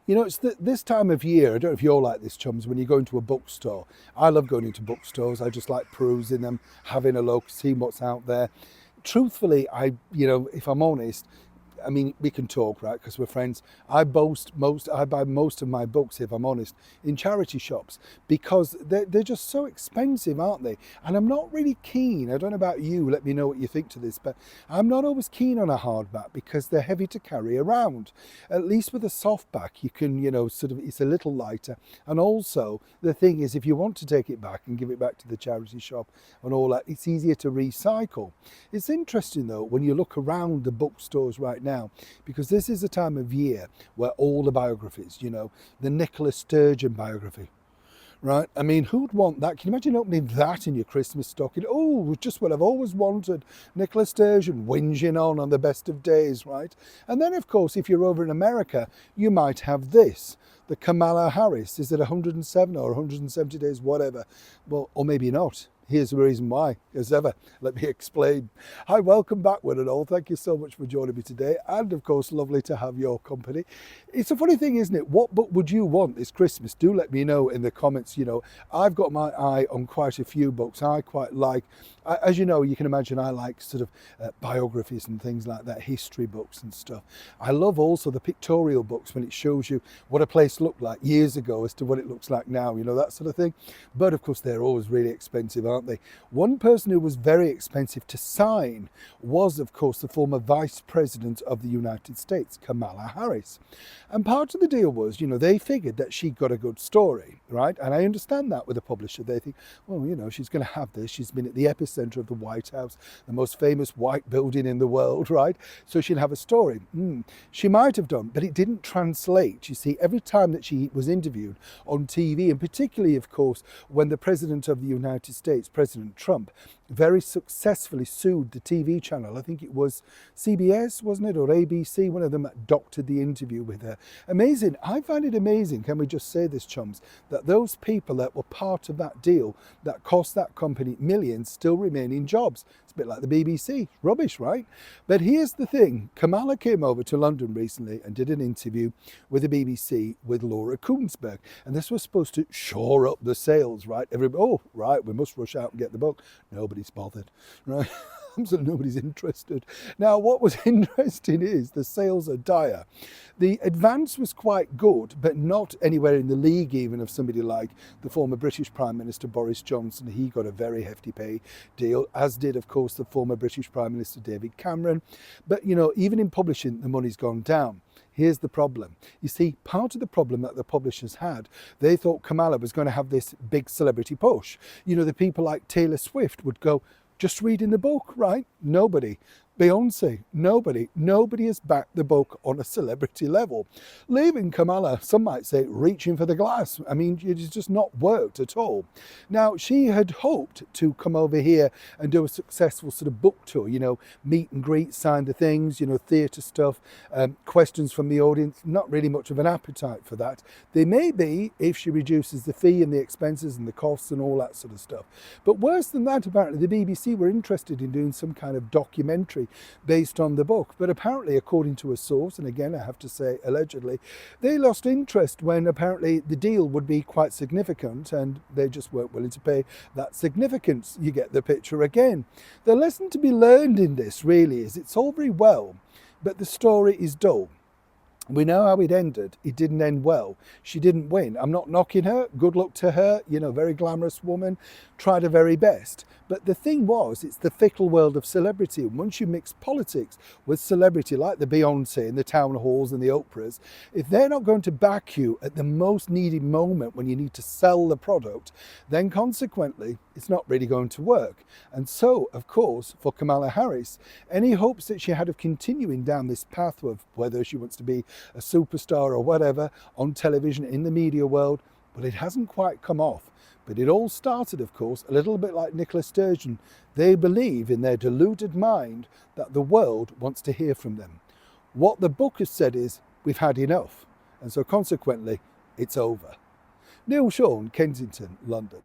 You know, it's this time of year, I don't know if you're like this, chums, when you go into a bookstore. I love going into bookstores. I just like perusing them, having a look, seeing what's out there. Truthfully, if I'm honest, I mean, we can talk, right? Because we're friends. I buy most of my books, if I'm honest, in charity shops because they're just so expensive, aren't they? And I'm not really keen. I don't know about you. Let me know what you think to this, but I'm not always keen on a hardback because they're heavy to carry around. At least with a softback, you can, it's a little lighter. And also, the thing is, if you want to take it back and give it back to the charity shop and all that, it's easier to recycle. It's interesting though when you look around the bookstores right now, because this is a time of year where all the biographies, the Nicola Sturgeon biography, right? I mean, who'd want that? Can you imagine opening that in your Christmas stocking? Oh, just what I've always wanted. Nicola Sturgeon whinging on the best of days, right? And then, of course, if you're over in America, you might have this. The Kamala Harris, is it 107 or 170 days, whatever? Well, or maybe not. Here's the reason why, as ever. Let me explain. Hi, welcome back, one and all. Thank you so much for joining me today. And of course, lovely to have your company. It's a funny thing, isn't it? What book would you want this Christmas? Do let me know in the comments. I've got my eye on quite a few books. I quite like, as you know, you can imagine I like sort of biographies and things like that, history books and stuff. I love also the pictorial books when it shows you what a place looked like years ago as to what it looks like now, that sort of thing. But of course, they're always really expensive, aren't they? One person who was very expensive to sign was, of course, the former Vice President of the United States, Kamala Harris. And part of the deal was, they figured that she got a good story, right? And I understand that with a publisher. They think, well, she's going to have this. She's been at the epicenter of the White House, the most famous white building in the world, right? So she'll have a story. She might have done, but it didn't translate. You see, every time that she was interviewed on TV, and particularly, of course, when the President of the United States, President Trump, very successfully sued the TV channel. I think it was CBS, wasn't it, or ABC, one of them that doctored the interview with her. Amazing. I find it amazing, can we just say this, chums, that those people that were part of that deal that cost that company millions still remain in jobs. It's a bit like the BBC. Rubbish, right? But here's the thing. Kamala came over to London recently and did an interview with the BBC with Laura Koonsberg. And this was supposed to shore up the sales, right? Everybody, oh, right, we must rush out and get the book. Nobody's bothered, right? So nobody's interested. Now, what was interesting is the sales are dire. The advance was quite good, but not anywhere in the league even of somebody like the former British Prime Minister Boris Johnson. He got a very hefty pay deal, as did, of course, the former British Prime Minister David Cameron. But, even in publishing, the money's gone down. Here's the problem. You see, part of the problem that the publishers had, they thought Kamala was going to have this big celebrity push. The people like Taylor Swift would go, just reading the book, right? Nobody. Beyonce, nobody has backed the book on a celebrity level. Leaving Kamala, some might say, reaching for the glass. I mean, it's just not worked at all. Now, she had hoped to come over here and do a successful sort of book tour, meet and greet, sign the things, theatre stuff, questions from the audience. Not really much of an appetite for that. There may be if she reduces the fee and the expenses and the costs and all that sort of stuff. But worse than that, apparently, the BBC were interested in doing some kind of documentary based on the book, but apparently, according to a source, and again I have to say allegedly, they lost interest when apparently the deal would be quite significant and they just weren't willing to pay that significance. You get the picture again. The lesson to be learned in this really is it's all very well, but the story is dull. We know how it ended. It didn't end well. She didn't win. I'm not knocking her. Good luck to her. Very glamorous woman. Tried her very best. But the thing was, it's the fickle world of celebrity. And once you mix politics with celebrity, like the Beyonce and the town halls and the Oprahs, if they're not going to back you at the most needed moment when you need to sell the product, then consequently, it's not really going to work. And so, of course, for Kamala Harris, any hopes that she had of continuing down this path of whether she wants to be a superstar or whatever on television in the media world, well, it hasn't quite come off. But it all started, of course, a little bit like Nicola Sturgeon. They believe in their deluded mind that the world wants to hear from them. What the book has said is, we've had enough. And so consequently, it's over. Neil Sean, Kensington, London.